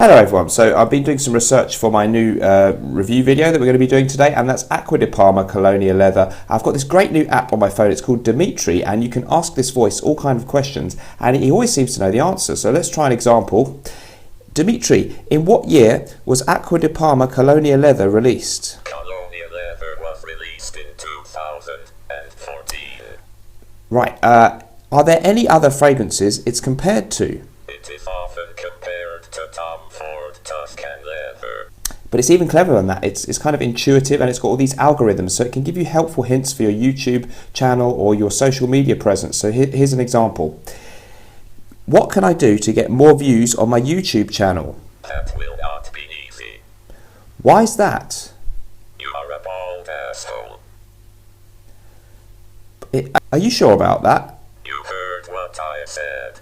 Hello everyone, so I've been doing some research for my new review video that we're going to be doing today, and that's Acqua di Parma Colonia Leather. I've got this great new app on my phone. It's called Dimitri, and you can ask this voice all kinds of questions and he always seems to know the answer. So let's try an example. Dimitri, in what year was Acqua di Parma Colonia Leather released? Colonia Leather was released in 2014. Right, are there any other fragrances it's compared to? It is often compared to Tom Ford Tuscan Leather. But it's even cleverer than that. It's kind of intuitive, and it's got all these algorithms, so it can give you helpful hints for your YouTube channel or your social media presence. So here's an example. What can I do to get more views on my YouTube channel? That will not be easy. Why is that? You are a bald asshole. Are you sure about that? You heard what I said.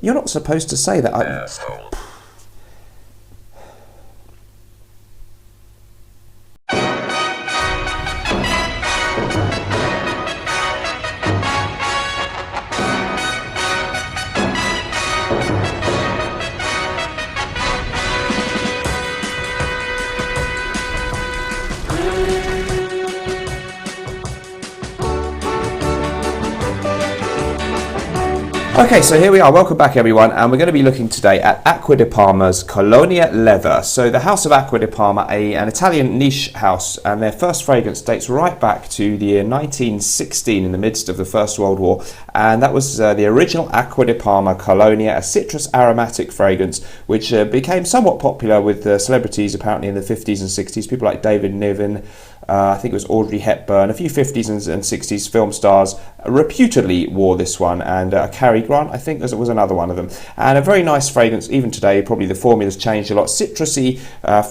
You're not supposed to say that. Asshole. Okay, so here we are. Welcome back everyone, and we're going to be looking today at Acqua di Parma's Colonia Leather. So the house of Acqua di Parma, an Italian niche house, and their first fragrance dates right back to the year 1916 in the midst of the First World War, and that was the original Acqua di Parma Colonia, a citrus aromatic fragrance which became somewhat popular with celebrities apparently in the 50s and 60s, people like David Niven, I think it was Audrey Hepburn, a few 50s and 60s film stars reputedly wore this one, and Cary Grant, I think was another one of them. And a very nice fragrance, even today. Probably the formula's changed a lot. Citrusy,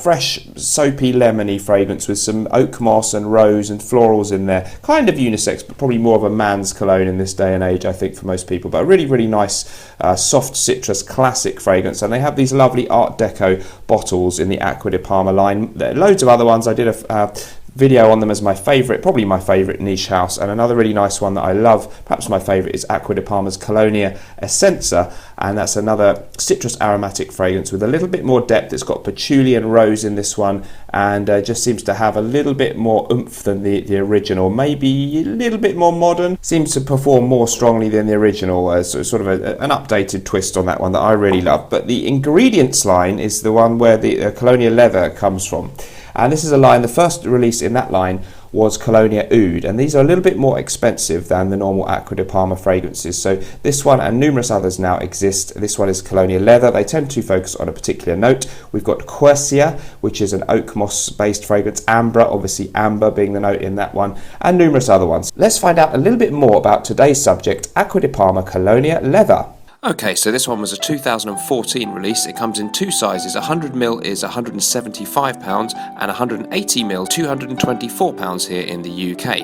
fresh, soapy, lemony fragrance with some oak moss and rose and florals in there. Kind of unisex, but probably more of a man's cologne in this day and age, I think, for most people. But a really, really nice, soft citrus classic fragrance. And they have these lovely Art Deco bottles in the Acqua di Parma line. There are loads of other ones. I did a video on them as my favourite, probably my favourite niche house, and another really nice one that I love, perhaps my favourite, is Acqua di Parma's Colonia Essenza, and that's another citrus aromatic fragrance with a little bit more depth. It's got patchouli and rose in this one, and just seems to have a little bit more oomph than the original, maybe a little bit more modern, seems to perform more strongly than the original, so sort of an updated twist on that one that I really love. But the ingredients line is the one where the Colonia Leather comes from. And this is a line, the first release in that line was Colonia Oud, and these are a little bit more expensive than the normal Acqua di Parma fragrances. So this one and numerous others now exist. This one is Colonia Leather. They tend to focus on a particular note. We've got Quercia, which is an oak moss based fragrance, Ambra, obviously amber being the note in that one, and numerous other ones. Let's find out a little bit more about today's subject, Acqua di Parma Colonia Leather. Okay, so this one was a 2014 release. It comes in two sizes. 100ml is £175 and 180ml £224 here in the UK.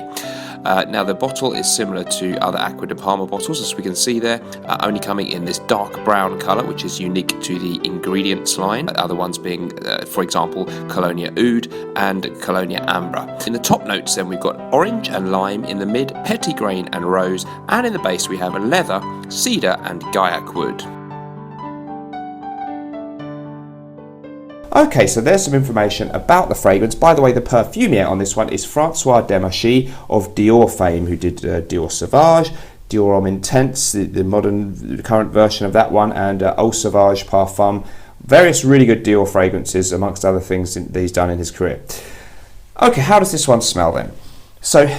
Now the bottle is similar to other Acqua di Parma bottles, as we can see there, only coming in this dark brown colour, which is unique to the ingredients line. Other ones being, for example, Colonia Oud and Colonia Ambra. In the top notes then we've got orange and lime, in the mid petitgrain and rose, and in the base we have a leather, cedar and gaiac wood. Okay, so there's some information about the fragrance. By the way, the perfumier on this one is François Demachy of Dior fame, who did Dior Sauvage, Dior Homme Intense, the modern, current version of that one, and Eau Sauvage Parfum. Various really good Dior fragrances, amongst other things that he's done in his career. Okay, how does this one smell then? So,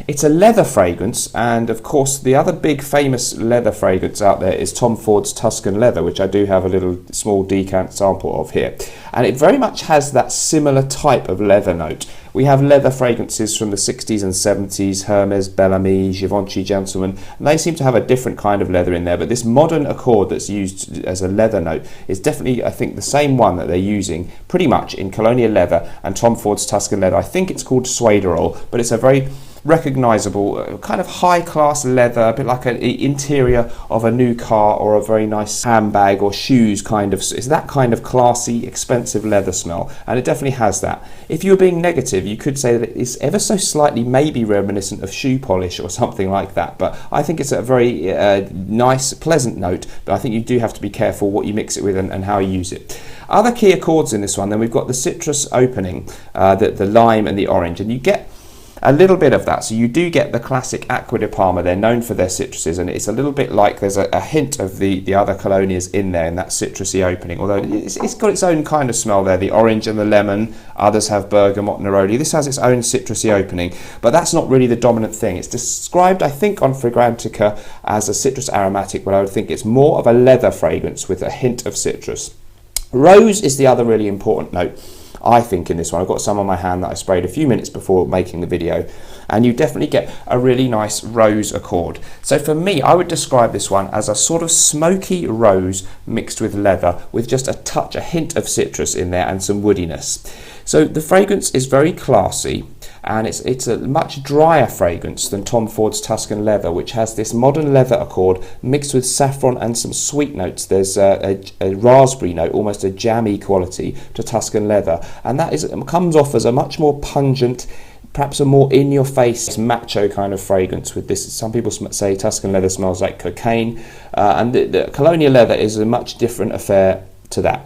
it's a leather fragrance, and of course the other big famous leather fragrance out there is Tom Ford's Tuscan Leather, which I do have a little small decant sample of here, and it very much has that similar type of leather note. We have leather fragrances from the 60s and 70s, Hermes, Bellamy, Givenchy Gentleman, and they seem to have a different kind of leather in there, but this modern accord that's used as a leather note is definitely, I think, the same one that they're using pretty much in Colonia Leather and Tom Ford's Tuscan Leather. I think it's called Suederol, but it's a very recognisable, kind of high-class leather, a bit like an interior of a new car or a very nice handbag or shoes kind of. It's that kind of classy, expensive leather smell, and it definitely has that. If you were being negative, you could say that it's ever so slightly maybe reminiscent of shoe polish or something like that, but I think it's a very nice, pleasant note, but I think you do have to be careful what you mix it with and how you use it. Other key accords in this one, then we've got the citrus opening, the lime and the orange, and you get a little bit of that. So you do get the classic Acqua di Parma. They're known for their citruses, and it's a little bit like there's a hint of the other Colonias in there in that citrusy opening, although it's got its own kind of smell there, the orange and the lemon. Others have bergamot, neroli. This has its own citrusy opening, but that's not really the dominant thing. It's described, I think, on Fragrantica as a citrus aromatic, but I would think it's more of a leather fragrance with a hint of citrus. Rose is the other really important note, I think, in this one. I've got some on my hand that I sprayed a few minutes before making the video, and you definitely get a really nice rose accord. So for me, I would describe this one as a sort of smoky rose mixed with leather, with just a hint of citrus in there and some woodiness. So the fragrance is very classy, and it's a much drier fragrance than Tom Ford's Tuscan Leather, which has this modern leather accord mixed with saffron and some sweet notes. There's a raspberry note, almost a jammy quality to Tuscan Leather, and that comes off as a much more pungent, perhaps a more in-your-face, macho kind of fragrance with this. Some people say Tuscan Leather smells like cocaine, and the Colonia Leather is a much different affair to that.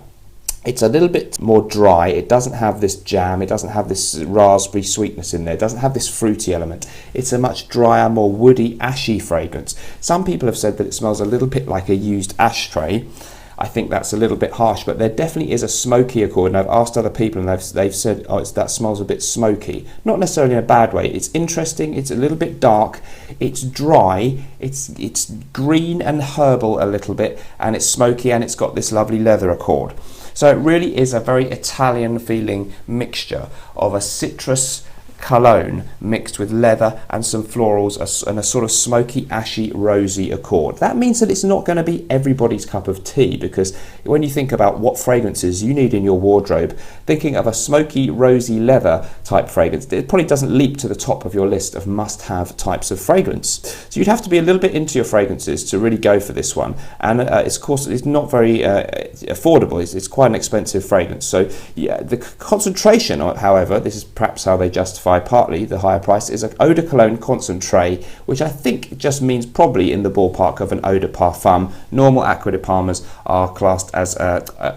It's a little bit more dry. It doesn't have this jam. It doesn't have this raspberry sweetness in there. It doesn't have this fruity element. It's a much drier, more woody, ashy fragrance. Some people have said that it smells a little bit like a used ashtray. I think that's a little bit harsh, but there definitely is a smoky accord, and I've asked other people and they've said, oh, that smells a bit smoky. Not necessarily in a bad way. It's interesting. It's a little bit dark. It's dry. It's green and herbal a little bit, and it's smoky, and it's got this lovely leather accord. So it really is a very Italian feeling mixture of a citrus cologne mixed with leather and some florals and a sort of smoky, ashy, rosy accord. That means that it's not going to be everybody's cup of tea, because when you think about what fragrances you need in your wardrobe, thinking of a smoky, rosy leather type fragrance, it probably doesn't leap to the top of your list of must-have types of fragrance. So you'd have to be a little bit into your fragrances to really go for this one. And of course, it's not very affordable. It's quite an expensive fragrance. So yeah, the concentration, however, this is perhaps how they justify partly the higher price, is an eau de cologne concentrate, which I think just means probably in the ballpark of an eau de parfum. Normal Acqua di Parmas are classed as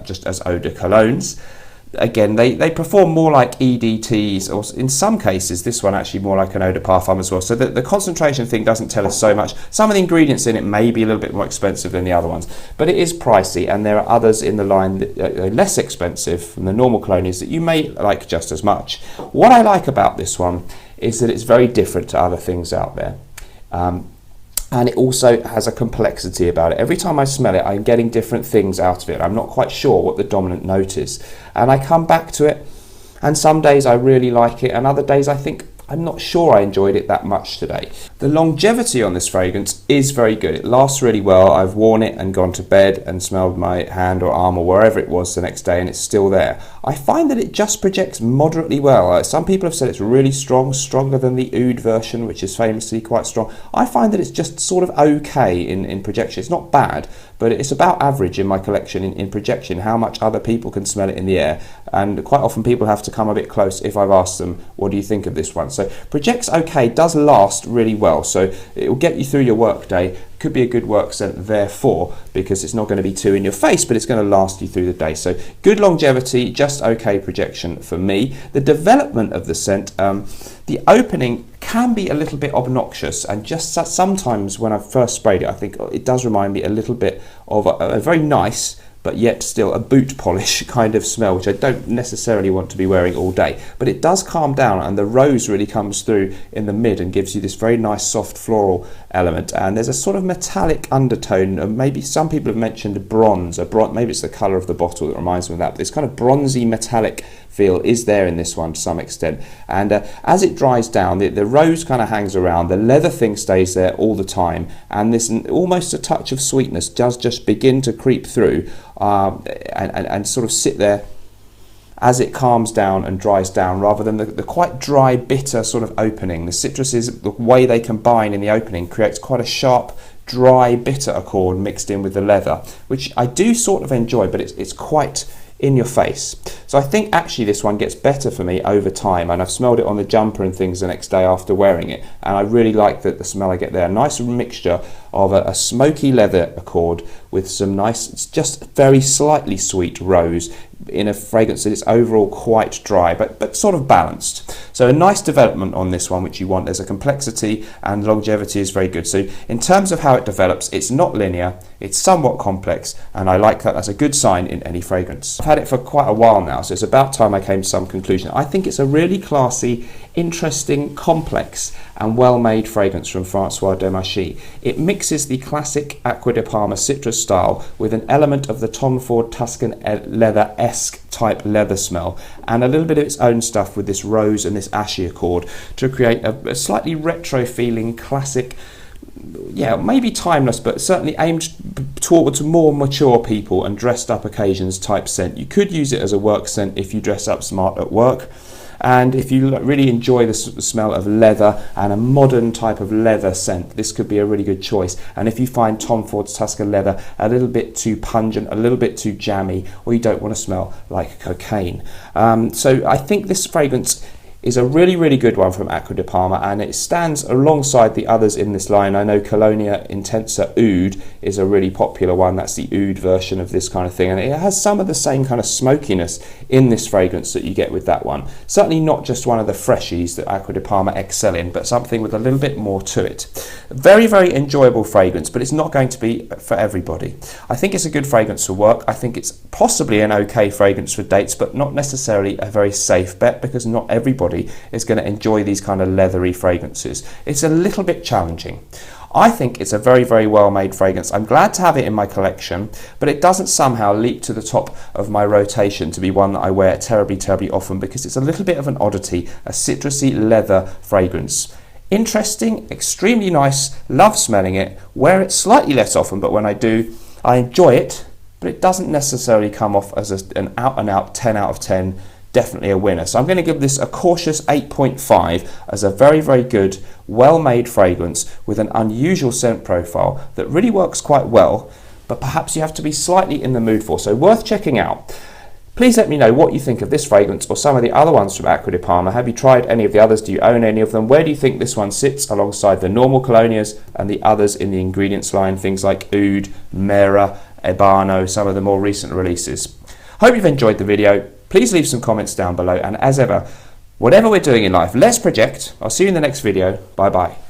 just as eau de colognes. Again, they perform more like EDTs, or in some cases this one actually more like an eau de parfum as well. So the concentration thing doesn't tell us so much. Some of the ingredients in it may be a little bit more expensive than the other ones, but it is pricey, and there are others in the line that are less expensive from the normal colonias that you may like just as much. What I like about this one is that it's very different to other things out there. And it also has a complexity about it. Every time I smell it, I'm getting different things out of it. I'm not quite sure what the dominant note is. And I come back to it, and some days I really like it, and other days I think, I'm not sure I enjoyed it that much today. The longevity on this fragrance is very good. It lasts really well. I've worn it and gone to bed and smelled my hand or arm or wherever it was the next day, and it's still there. I find that it just projects moderately well. Some people have said it's really strong, stronger than the oud version, which is famously quite strong. I find that it's just sort of okay in projection. It's not bad, but it's about average in my collection in projection, how much other people can smell it in the air. And quite often people have to come a bit close if I've asked them, what do you think of this one? So projects okay, does last really well. So it will get you through your work day. Could be a good work scent therefore, because it's not going to be too in your face, but it's going to last you through the day. So good longevity, just okay projection for me. The development of the scent, the opening can be a little bit obnoxious, and just sometimes when I first sprayed it, I think it does remind me a little bit of a very nice, but yet still a boot polish kind of smell, which I don't necessarily want to be wearing all day. But it does calm down, and the rose really comes through in the mid and gives you this very nice soft floral element. And there's a sort of metallic undertone, and maybe some people have mentioned bronze. Maybe it's the colour of the bottle that reminds me of that. But this kind of bronzy metallic feel is there in this one to some extent. And as it dries down, the rose kind of hangs around, the leather thing stays there all the time, and this almost a touch of sweetness does just begin to creep through and sort of sit there as it calms down and dries down, rather than the quite dry, bitter sort of opening. The citruses, the way they combine in the opening, creates quite a sharp, dry, bitter accord mixed in with the leather, which I do sort of enjoy, but it's quite in your face. So I think actually this one gets better for me over time, and I've smelled it on the jumper and things the next day after wearing it, and I really like the smell I get there. A nice mixture of a smoky leather accord with some nice, just very slightly sweet rose in a fragrance that is overall quite dry, but sort of balanced. So a nice development on this one, which you want. There's a complexity, and longevity is very good. So in terms of how it develops, it's not linear, it's somewhat complex, and I like that. That's a good sign in any fragrance. I've had it for quite a while now, so it's about time I came to some conclusion. I think it's a really classy, interesting, complex and well-made fragrance from Francois Demachy. It mixes the classic Acqua di Parma citrus style with an element of the Tom Ford Tuscan Leather-esque type leather smell, and a little bit of its own stuff with this rose and this ashy accord to create a slightly retro feeling, classic, yeah, maybe timeless, but certainly aimed towards more mature people and dressed up occasions type scent. You could use it as a work scent if you dress up smart at work. And if you really enjoy the smell of leather and a modern type of leather scent, this could be a really good choice. And if you find Tom Ford's Tuscan Leather a little bit too pungent, a little bit too jammy, or you don't want to smell like cocaine. So I think this fragrance is a really, really good one from Acqua di Parma, and it stands alongside the others in this line. I know Colonia Intensa Oud is a really popular one. That's the oud version of this kind of thing, and it has some of the same kind of smokiness in this fragrance that you get with that one. Certainly not just one of the freshies that Acqua di Parma excel in, but something with a little bit more to it. Very, very enjoyable fragrance, but it's not going to be for everybody. I think it's a good fragrance for work. I think it's possibly an okay fragrance for dates, but not necessarily a very safe bet, because not everybody is going to enjoy these kind of leathery fragrances. It's a little bit challenging. I think it's a very, very well made fragrance. I'm glad to have it in my collection, but it doesn't somehow leap to the top of my rotation to be one that I wear terribly, terribly often, because it's a little bit of an oddity, a citrusy leather fragrance. Interesting, extremely nice, love smelling it, wear it slightly less often, but when I do, I enjoy it, but it doesn't necessarily come off as an out and out 10 out of 10. Definitely a winner. So I'm going to give this a cautious 8.5 as a very, very good, well-made fragrance with an unusual scent profile that really works quite well, but perhaps you have to be slightly in the mood for. So worth checking out. Please let me know what you think of this fragrance or some of the other ones from Acqua di Parma. Have you tried any of the others? Do you own any of them? Where do you think this one sits alongside the normal Colonias and the others in the ingredients line, things like Oud, Mera, Ebano, some of the more recent releases? Hope you've enjoyed the video. Please leave some comments down below, and as ever, whatever we're doing in life, let's project. I'll see you in the next video. Bye bye.